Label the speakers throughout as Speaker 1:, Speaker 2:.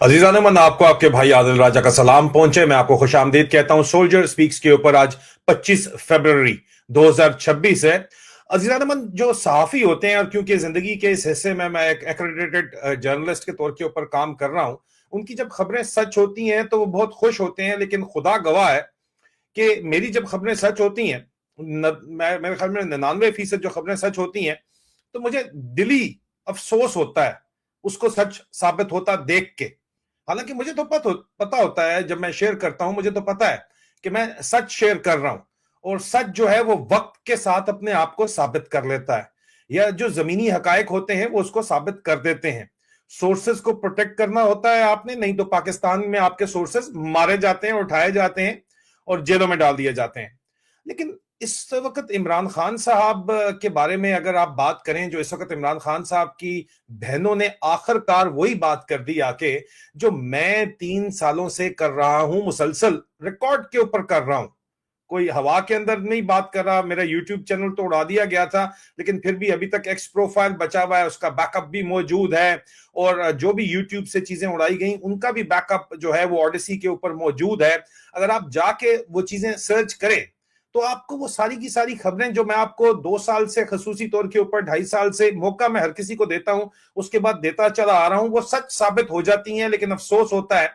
Speaker 1: अजीजान मन आपको आपके भाई आदिल राजा का सलाम पहुंचे। मैं आपको खुशामदीद कहता हूं। सोल्जर स्पीक्स के ऊपर आज 25 फरवरी 2026 है। अजीजान मन, जो सहाफी होते हैं, और क्योंकि जिंदगी के इस हिस्से में मैं एक एक्रेडिटेड जर्नलिस्ट के तौर के ऊपर काम कर रहा हूं, उनकी जब खबरें सच होती हैं तो वो बहुत खुश होते हैं। लेकिन खुदा गवाह है कि मेरी जब खबरें सच होती हैं, मेरे ख्याल में 99% जो खबरें सच होती हैं, तो मुझे दिली अफसोस होता है उसको सच साबित होता देख के। हालांकि मुझे तो पता होता है, जब मैं शेयर करता हूं मुझे तो पता है कि मैं सच शेयर कर रहा हूं, और सच जो है वो वक्त के साथ अपने आप को साबित कर लेता है, या जो जमीनी हकायक होते हैं वो उसको साबित कर देते हैं। सोर्सेस को प्रोटेक्ट करना होता है आपने, नहीं तो पाकिस्तान में आपके सोर्सेस मारे जाते हैं, उठाए जाते हैं और जेलों में डाल दिए जाते हैं। लेकिन इस वक्त इमरान खान साहब के बारे में अगर आप बात करें, जो इस वक्त इमरान खान साहब की बहनों ने आखिरकार वही बात कर दी आके, जो मैं 3 सालों से कर रहा हूं, मुसलसल रिकॉर्ड के ऊपर कर रहा हूं। कोई हवा के अंदर नहीं बात कर रहा। मेरा यूट्यूब चैनल तो उड़ा दिया गया था, लेकिन फिर भी अभी तक एक्स प्रोफाइल बचा हुआ है, उसका बैकअप भी मौजूद है। और जो भी यूट्यूब से चीजें उड़ाई गई उनका भी बैकअप जो है वो ओडिसी के ऊपर मौजूद है। अगर आप जाके वो चीजें सर्च करें तो आपको वो सारी की सारी खबरें, जो मैं आपको 2 साल से खसूसी तौर के ऊपर 2.5 साल से मौका मैं हर किसी को देता हूं, उसके बाद देता चला आ रहा हूं, वो सच साबित हो जाती हैं। लेकिन अफसोस होता है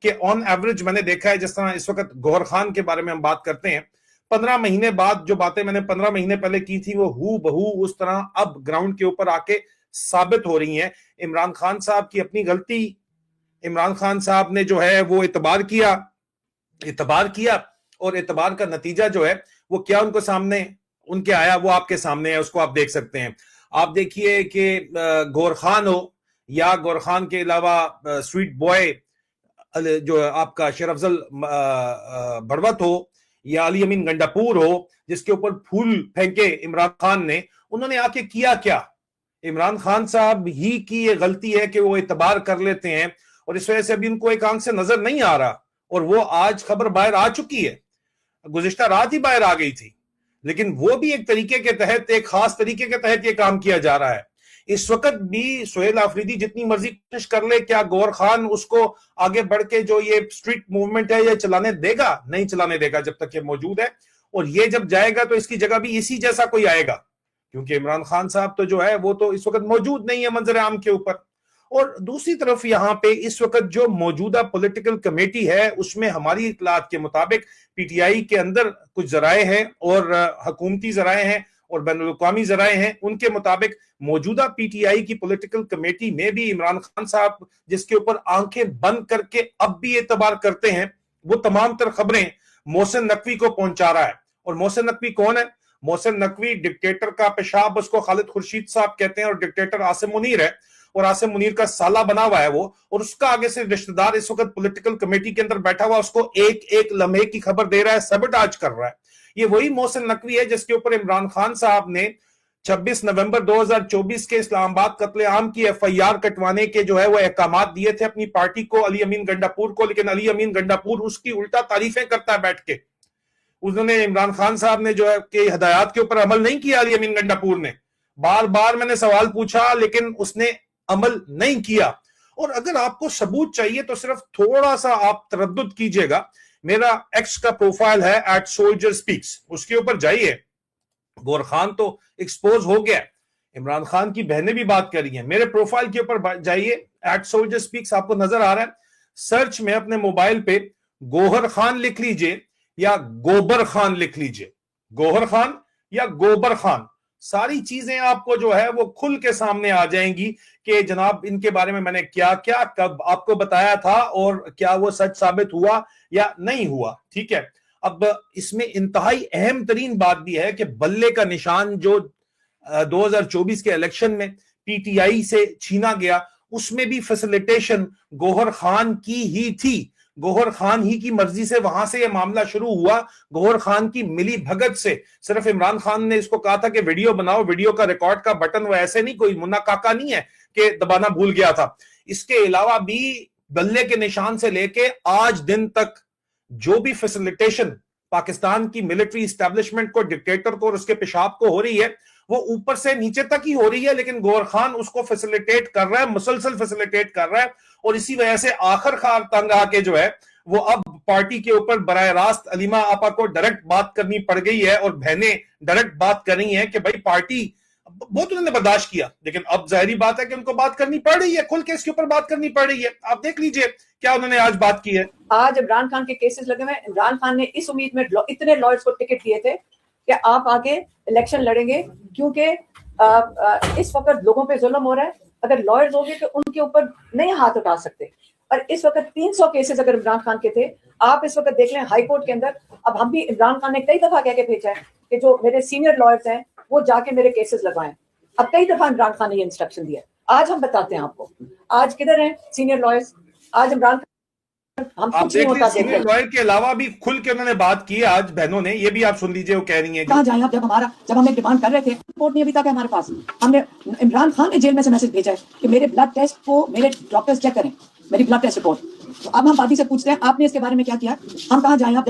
Speaker 1: कि ऑन एवरेज मैंने देखा है, जिस तरह इस वक्त गौहर खान के बारे में हम बात करते हैं, 15 महीने बाद जो बातें मैंने 15 महीने पहले की थी वो हू बहू उस तरह अब ग्राउंड के ऊपर आके साबित हो रही हैं। इमरान खान साहब की अपनी गलती, इमरान खान साहब ने जो है वो इतबार किया, और इतबार का नतीजा जो है वो क्या उनको सामने उनके आया, वो आपके सामने है, उसको आप देख सकते हैं। आप देखिए कि गौहर खान हो, या गौहर खान के अलावा स्वीट बॉय जो आपका शेर अफजल बड़वत हो, या अली अमीन गंडापुर हो, जिसके ऊपर फूल फेंके इमरान खान ने, उन्होंने आके किया क्या? इमरान खान साहब ही की ये गलती है कि वो इतबार कर लेते हैं, और इस वजह से अभी उनको एक आंख से नजर नहीं आ रहा। और वो आज खबर बाहर आ चुकी है, गुज़िश्ता रात ही बाहर आ गई थी, लेकिन वो भी एक तरीके के तहत, एक खास तरीके के तहत ये काम किया जा रहा है। इस वक्त भी सुहेल आफरीदी जितनी मर्जी कोशिश कर ले, क्या गौहर खान उसको आगे बढ़ के जो ये स्ट्रीट मूवमेंट है ये चलाने देगा? नहीं चलाने देगा जब तक ये मौजूद है। और ये जब जाएगा तो इसकी जगह भी इसी जैसा कोई आएगा, क्योंकि इमरान खान साहब तो जो है वो तो इस वक्त मौजूद नहीं है मंजर आम के ऊपर। और दूसरी तरफ यहां पे इस वक्त जो मौजूदा पॉलिटिकल कमेटी है, उसमें हमारी इतलात के मुताबिक पीटीआई के अंदर कुछ जराए हैं, और हुकूमती जराए हैं, और बैनुल-अक़वामी जराए हैं। उनके मुताबिक मौजूदा पीटीआई की पॉलिटिकल कमेटी में भी इमरान खान साहब, जिसके ऊपर आंखें बंद करके अब भी एतबार करते हैं, वो तमाम तर खबरें मोहसिन नकवी को पहुंचा रहा है। और मोहसिन नकवी कौन है? मोहसिन नकवी डिक्टेटर का पेशाब, उसको खालिद खुर्शीद साहब कहते हैं, और डिक्टेटर आसिम मुनीर है, और आसिम मुनीर का साला बना हुआ है वो, और उसका आगे से रिश्तेदार इस वक्त पॉलिटिकल कमेटी के अंदर बैठा हुआ, उसको एक एक लम्हे की खबर दे रहा है, सबटाज कर रहा है। ये वही मोहसिन नकवी है जिसके ऊपर इमरान खान साहब ने 26 नवंबर 2024 के इस्लामाबाद कत्लेआम की एफआईआर कटवाने के जो है वो अहकाम दिए थे अपनी पार्टी को, अली अमीन गंडापुर को। लेकिन अली अमीन गंडापुर उसकी उल्टा तारीफें करता है बैठ के। उन्होंने, इमरान खान साहब ने जो है कि हिदायत के ऊपर अमल नहीं किया। अली अमीन गंडापुर ने बार बार मैंने सवाल पूछा, लेकिन उसने अमल नहीं किया। और अगर आपको सबूत चाहिए तो सिर्फ थोड़ा सा आप तरद्दुद कीजिएगा। मेरा एक्स का प्रोफाइल है @SoldierSpeaks, उसके ऊपर जाइए। गौहर खान तो एक्सपोज हो गया, इमरान खान की बहनें भी बात कर रही हैं। मेरे प्रोफाइल के ऊपर जाइए, @SoldierSpeaks आपको नजर आ रहा है। सर्च में अपने मोबाइल पे गौहर खान लिख लीजिए या गोबर खान लिख लीजिए, गौहर खान या गोबर खान, सारी चीजें आपको जो है वो खुल के सामने आ जाएंगी कि जनाब इनके बारे में मैंने क्या क्या कब आपको बताया था, और क्या वो सच साबित हुआ या नहीं हुआ। ठीक है, अब इसमें इंतहाई अहम तरीन बात भी है कि बल्ले का निशान जो 2024 के इलेक्शन में पीटीआई से छीना गया, उसमें भी फैसिलिटेशन गौहर खान की ही थी। गौहर खान ही की मर्जी से वहां से यह मामला शुरू हुआ, गौहर खान की मिली भगत से। सिर्फ इमरान खान ने इसको कहा था कि वीडियो बनाओ, वीडियो का रिकॉर्ड का बटन वो ऐसे नहीं, कोई मुन्ना काका नहीं है कि दबाना भूल गया था। इसके अलावा भी बल्ले के निशान से लेके आज दिन तक जो भी फैसिलिटेशन पाकिस्तान की मिलिट्री एस्टैब्लिशमेंट को, डिक्टेटर को और उसके पेशाब को हो रही है, वो ऊपर से नीचे तक ही हो रही है, लेकिन गौहर खान उसको फैसिलिटेट कर रहा है, मुसलसल फैसिलिटेट कर रहा है। और इसी वजह से आखिरकार तंग आके जो है वो अब पार्टी के ऊपर बराह रास्त अलीमा आपा को डायरेक्ट बात करनी पड़ गई है, और बहनें डायरेक्ट बात कर रही हैं कि भाई पार्टी बहुत उन्होंने बर्दाश्त किया, लेकिन अब जाहिर बात है कि उनको बात करनी पड़ रही है, खुल के इसके ऊपर बात करनी पड़ रही है। आप देख लीजिए क्या उन्होंने आज बात की है।
Speaker 2: आज इमरान खान के केसेस लगे हुए, इमरान खान ने इस उम्मीद में इतने लॉयर्स को टिकट दिए थे कि आप आगे इलेक्शन लड़ेंगे, क्योंकि इस वक्त लोगों पे जुल्म हो रहा है। अगर लॉयर्स होंगे तो उनके ऊपर नहीं हाथ उठा सकते। और इस वक्त 300 केसेस अगर इमरान खान के थे, आप इस वक्त देख लें हाई कोर्ट के अंदर। अब हम भी, इमरान खान ने कई दफा कह के भेजा है कि जो मेरे सीनियर लॉयर्स हैं वो जाके मेरे केसेस लगवाएं। अब कई दफा इमरान खान ने ये इंस्ट्रक्शन दिया। आज हम बताते हैं आपको, आज किधर हैं सीनियर लॉयर्स। आज इमरान हम
Speaker 1: आप
Speaker 2: कुछ नहीं
Speaker 1: देख
Speaker 2: होता
Speaker 1: लीजिए, सीनियर लॉयर के अलावा भी खुल के उन्होंने बात की है आज बहनों ने, ये भी आप सुन लीजिए वो कह रही हैं।
Speaker 3: कहाँ जाए आप, जब हम एक डिमांड कर रहे थे, रिपोर्ट नहीं अभी तक है हमारे पास। हमने, इमरान खान ने जेल में से मैसेज भेजा है कि मेरे ब्लड टेस्ट को मेरे डॉक्टर्स चेक करें, मेरी ब्लड टेस्ट रिपोर्ट। तो अब हम पार्टी से पूछते हैं आपने इसके बारे में क्या किया। हम कहाँ जाए आप,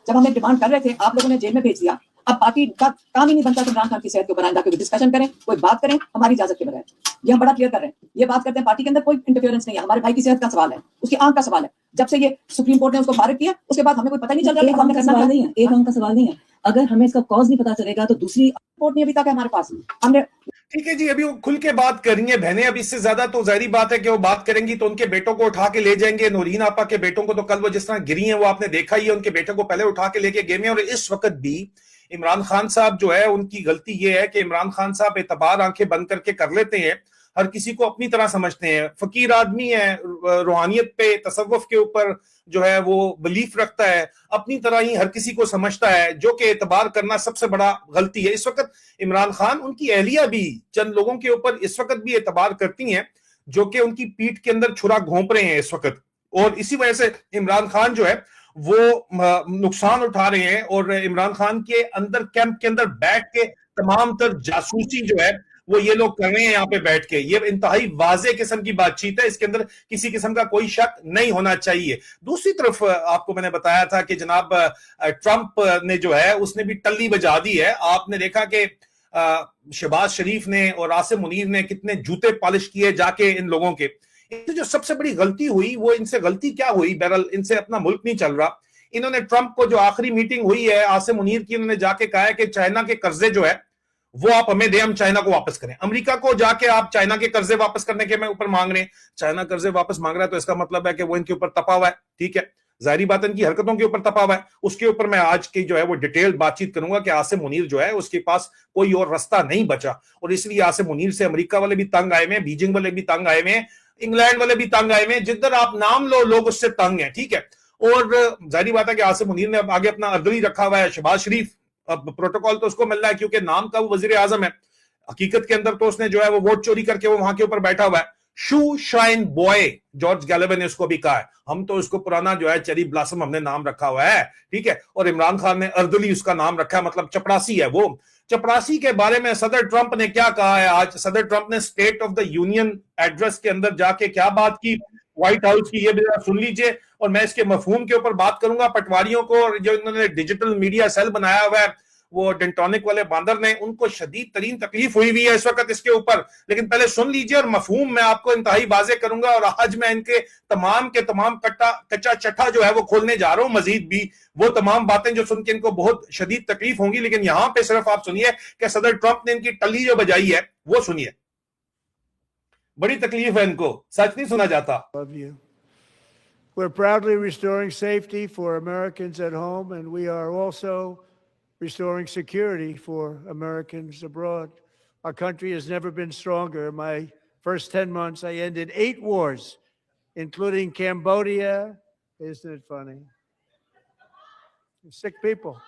Speaker 3: जब हम एक डिमांड कर रहे थे आप लोगों ने जेल में भेज दिया। अब पार्टी का काम ही नहीं बनता कि इमरान खान की सेहत के ऊपर आइंदा कोई डिस्कशन करें, कोई बात करें हमारी इजाजत के बगैर। ये हम बड़ा क्लियर कर रहे हैं, ये बात करते हैं पार्टी के अंदर कोई इंटरफेरेंस नहीं है। हमारे भाई की सेहत का सवाल है, उसकी आंख का सवाल है। जब से ये सुप्रीम कोर्ट ने उसको फारिग किया उसके बाद हमें कोई पता नहीं चल रहा है। एक आंख का सवाल नहीं है, एक आंख का सवाल नहीं है। अगर हमें इसका कॉज नहीं पता चलेगा तो दूसरी रिपोर्ट नहीं अभी तक है हमारे पास। हमने,
Speaker 1: ठीक है जी, अभी वो खुल के बात कर रही है बहनें। अब इससे ज्यादा तो जाहिर बात है कि वो बात करेंगी तो उनके बेटों को उठा के ले जाएंगे। नूरीन आपा के बेटों को तो कल वो जिस तरह गिरी हैं वो आपने देखा ही है, उनके बेटों को पहले उठा के लेके गए हैं। और इस वक्त भी इमरान खान साहब जो है, उनकी गलती ये है कि इमरान खान साहब एतबार आंखें बंद करके कर लेते हैं, हर किसी को अपनी तरह समझते हैं। फकीर आदमी है, रूहानियत पे, तसव्वुफ के ऊपर जो है वो बिलीफ रखता है, अपनी तरह ही हर किसी को समझता है, जो कि एतबार करना सबसे बड़ा गलती है। इस वक्त इमरान खान, उनकी अहलिया भी चंद लोगों के ऊपर इस वक्त भी एतबार करती हैं जो कि उनकी पीठ के अंदर छुरा घोंप रहे हैं इस वक्त। और इसी वजह से इमरान खान जो है वो नुकसान उठा रहे हैं। और इमरान खान के अंदर कैंप के अंदर बैठ के तमाम तर जासूसी जो है वो ये लोग कर रहे हैं यहाँ पे बैठ के। ये इंतहाई वाज़े किस्म की बातचीत है, इसके अंदर किसी किस्म का कोई शक नहीं होना चाहिए। दूसरी तरफ आपको मैंने बताया था कि जनाब ट्रंप ने जो है उसने भी टल्ली बजा दी है। आपने देखा कि शहबाज शरीफ ने और आसिम मुनीर ने कितने जूते पॉलिश किए जाके इन लोगों के। इनसे जो सबसे बड़ी गलती हुई, वो इनसे गलती क्या हुई, बहरहाल इनसे अपना मुल्क नहीं चल रहा। इन्होंने ट्रंप को, जो आखिरी मीटिंग हुई है आसिम मुनीर की, इन्होंने जाके कहा है कि चाइना के कर्जे जो है वो आप हमें दें, हम चाइना को वापस करें। अमेरिका को जाके आप चाइना के कर्जे वापस करने के मैं ऊपर मांग रहे हैं, चाइना कर्जे वापस मांग रहा है, तो इसका मतलब है कि वो इनके ऊपर तपा हुआ है। ठीक है, जाहिर बात है इनकी हरकतों के ऊपर तपा हुआ है। उसके ऊपर मैं आज की जो है वो डिटेल बातचीत करूंगा कि आसिम मुनीर जो है उसके पास कोई और रास्ता नहीं बचा, और इसलिए आसिम मुनीर से अमेरिका वाले भी तंग आए हुए हैं, बीजिंग वाले भी तंग आए हुए हैं, इंग्लैंड वाले भी तंग आए हुए हैं, जिधर आप नाम लो लोग उससे तंग हैं। ठीक है, और जाहिर बात है कि आसिम मुनीर ने आगे अपना अर्दली रखा हुआ है। शहबाज शरीफ, अब प्रोटोकॉल तो उसको मिल रहा है क्योंकि नाम का वो वजीर आजम है, हकीकत के अंदर तो उसने जो है वो वोट चोरी करके वो वहां के ऊपर बैठा हुआ है। शू शाइन बॉय, जॉर्ज गैलेवन ने उसको भी कहा है, हम तो उसको पुराना जो है चेरी ब्लॉसम हमने नाम रखा हुआ है। ठीक है, और इमरान खान ने अर्दली उसका नाम रखा है, मतलब चपरासी है वो। चपरासी के बारे में सदर ट्रंप ने क्या कहा है आज? सदर ट्रंप ने state of the union address के अंदर जाके क्या बात की व्हाइट हाउस की, ये भी सुन लीजिए। और मैं इसके मफहूम के ऊपर बात करूंगा। पटवारियों को, जो इन्होंने डिजिटल मीडिया सेल बनाया हुआ है, वो डेंटोनिक वाले बांदर ने, उनको शदीद तरीन तकलीफ हुई है इस वक्त इसके ऊपर। लेकिन पहले सुन लीजिए और मफहूम मैं आपको इंतहाई वाज़े करूंगा। और आज मैं इनके तमाम के तमाम कच्चा चट्टा जो है वो खोलने जा रहा हूं। मजीद भी वो तमाम बातें जो सुन के इनको बहुत शदीद तकलीफ होंगी, लेकिन यहां पे सिर्फ आप सुनिए कि सदर ट्रंप ने इनकी टल्ली जो बजाई है वो सुनिए। बड़ी तकलीफ है इनको, सच नहीं सुना जाता।
Speaker 4: We're proudly restoring safety for Americans at home, and we are also restoring security for Americans abroad. Our country has never been stronger. In my first 10 months, I ended 8 wars, including Cambodia. Isn't it funny? Sick people.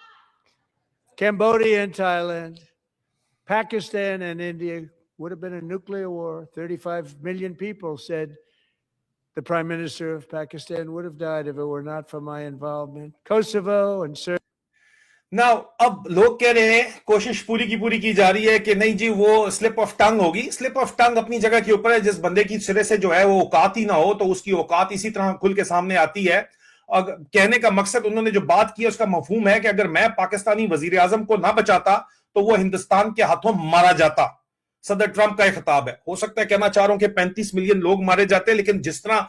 Speaker 4: Cambodia and Thailand, Pakistan and India would have been a nuclear war. 35 million people said the Prime Minister of Pakistan would have died if it were not for my involvement. Kosovo and Serbia.
Speaker 1: Now अब लोग कह रहे हैं, कोशिश पूरी की पूरी की जा रही है कि नहीं जी वो स्लिप ऑफ टंग होगी। स्लिप ऑफ टंग अपनी जगह के ऊपर है। जिस बंदे की सिरे से जो है वो औकात ही ना हो तो उसकी औकात इसी तरह खुल के सामने आती है। और कहने का मकसद, उन्होंने जो बात की है उसका मफहूम है कि अगर मैं पाकिस्तानी वजीर आजम को ना बचाता तो वो हिंदुस्तान के हाथों मारा जाता। सदर ट्रंप का एक खिताब है। हो सकता है कहना चाह रहा हूं कि 35 मिलियन लोग मारे जाते हैं, लेकिन जिस तरह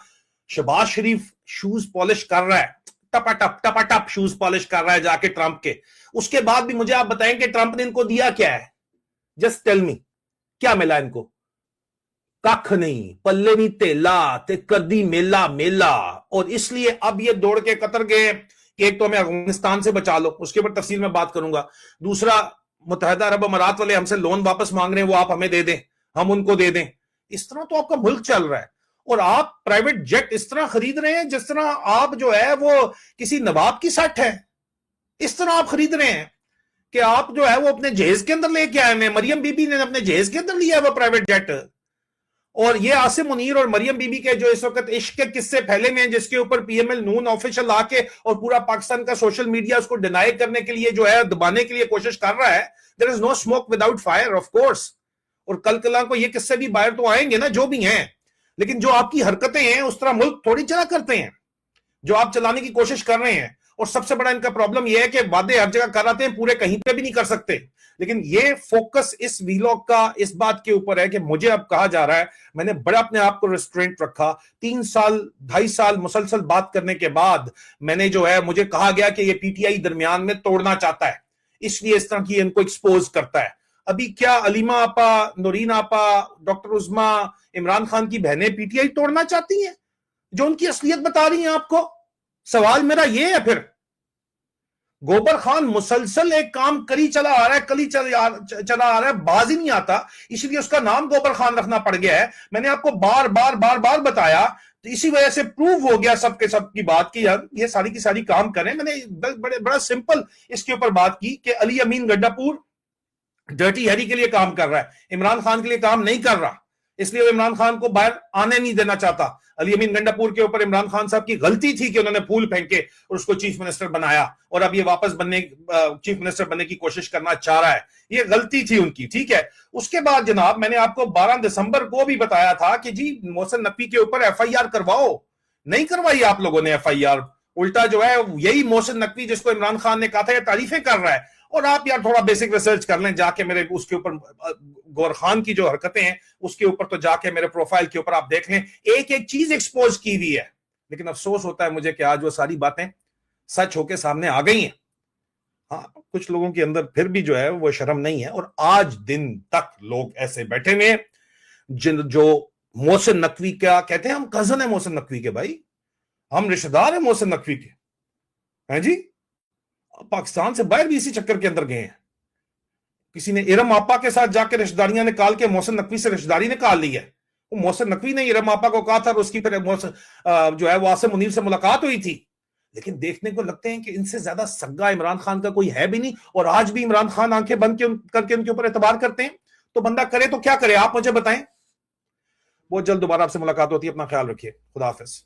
Speaker 1: शहबाज शरीफ शूज पॉलिश कर रहा है, टपाटप शूज पॉलिश कर रहा है जाके ट्रंप के, उसके बाद भी मुझे आप बताएं कि ट्रंप ने इनको दिया क्या है? जस्ट टेल मी, क्या मिला इनको? कख नहीं, पल्ले नहीं तेला, ते कदी मेला मेला। और इसलिए अब ये दौड़ के कतर गए कि एक तो हमें अफगानिस्तान से बचा लो, उसके ऊपर तफसील में बात करूंगा। दूसरा, मुत्तहिदा अरब अमारात वाले हमसे लोन वापस मांग रहे हैं, वो आप हमें दे दें, हम उनको दे दें। इस तरह तो आपका मुल्क चल रहा है। और आप प्राइवेट जेट इस तरह खरीद रहे हैं जिस तरह आप जो है वो किसी नवाब की सट है। इस तरह आप खरीद रहे हैं कि आप जो है वो अपने जहेज के अंदर लेके आए हैं। मरियम बीबी ने अपने जहेज के अंदर लिया है वो प्राइवेट जेट। और ये आसिम मुनीर और मरियम बीबी के जो इस वक्त इश्क के किस्से फैले में हैं, जिसके ऊपर पीएमएल नून ऑफिशियल आके और पूरा पाकिस्तान का सोशल मीडिया उसको डिनाई करने के लिए जो है दबाने के लिए कोशिश कर रहा है। There is no smoke without fire, of course. और कल कला को ये किस्से भी बाहर तो आएंगे ना, जो भी हैं। लेकिन जो आपकी हरकतें हैं उस तरह मुल्क थोड़ी चला करते हैं जो आप चलाने की कोशिश कर रहे हैं। और सबसे बड़ा इनका प्रॉब्लम यह है कि वादे हर जगह कराते हैं, पूरे कहीं पे भी नहीं कर सकते। लेकिन ये फोकस इस वीलॉग का इस बात के ऊपर है कि मुझे अब कहा जा रहा है, मैंने बड़ा अपने आप को रिस्ट्रेंट रखा। 3 साल 2.5 साल मुसलसल बात करने के बाद मैंने जो है, मुझे कहा गया कि ये पीटीआई दरमियान में तोड़ना चाहता है, इसलिए इस तरह की इनको एक्सपोज करता है। अभी क्या अलीमा आपा, नूरीन आपा, डॉक्टर उस्मा, इमरान खान की बहनें पीटीआई तोड़ना चाहती हैं जो उनकी असलियत बता रही हैं आपको? सवाल मेरा यह है। फिर गोबर खान मुसलसल एक काम करी चला आ रहा है, चला आ रहा है, बाज ही नहीं आता, इसलिए उसका नाम गोबर खान रखना पड़ गया है। मैंने आपको बार बार बताया, तो इसी वजह से प्रूव हो गया सबके सब की बात की यार ये सारी की सारी काम करें। मैंने बड़ा सिंपल इसके ऊपर बात की कि अली अमीन गड्डापुर डर्टी हैरी के लिए काम कर रहा है, इमरान खान के लिए काम नहीं कर रहा, इसलिए वो इमरान खान को बाहर आने नहीं देना चाहता। अली अमीन गंडापुर के ऊपर इमरान खान साहब की गलती थी कि उन्होंने फूल फेंके और उसको चीफ मिनिस्टर बनाया, और अब ये वापस चीफ मिनिस्टर बनने की कोशिश करना चाह रहा है। ये गलती थी उनकी, ठीक है। उसके बाद जनाब मैंने आपको 12 दिसंबर को भी बताया था कि जी मोहसिन नकवी के ऊपर एफआईआर करवाओ, नहीं करवाई आप लोगों ने एफआईआर। उल्टा जो है यही मोहसिन नकवी जिसको इमरान खान ने कहा था ये तारीफें कर रहा है। और आप यार थोड़ा बेसिक रिसर्च कर लें जाके, मेरे उसके ऊपर गौर खान की जो हरकतें हैं उसके ऊपर तो जाके मेरे प्रोफाइल के ऊपर आप देख लें, एक एक चीज एक्सपोज की हुई है। लेकिन अफसोस होता है मुझे कि आज वो सारी बातें सच होके सामने आ गई हैं। हाँ, कुछ लोगों के अंदर फिर भी जो है वो शर्म नहीं है। और आज दिन तक लोग ऐसे बैठे हुए जिन जो मोहसिन नकवी का कहते हैं, हम कजन है मोहसिन नकवी के, भाई हम रिश्तेदार हैं मोहसिन नकवी के, हैं जी, पाकिस्तान से बाहर भी इसी चक्कर के अंदर गए हैं। किसी ने इरम आपा के साथ जाकर रिश्तेदारियां निकाल के मोहसिन नकवी से रिश्तेदारी निकाल ली है। वो मोहसिन नकवी ने इरम आपा को कहा था, उसकी फिर जो है वो आसिम मुनीर से मुलाकात हुई थी। लेकिन देखने को लगते हैं कि इनसे ज्यादा सगा इमरान खान का कोई है भी नहीं। और आज भी इमरान खान आंखें बंद करके उनके ऊपर एतबार करते हैं। तो बंदा करे तो क्या करे, आप मुझे बताएं। बहुत जल्द दोबारा आपसे मुलाकात होती है, अपना ख्याल रखिए, खुदा हाफिज।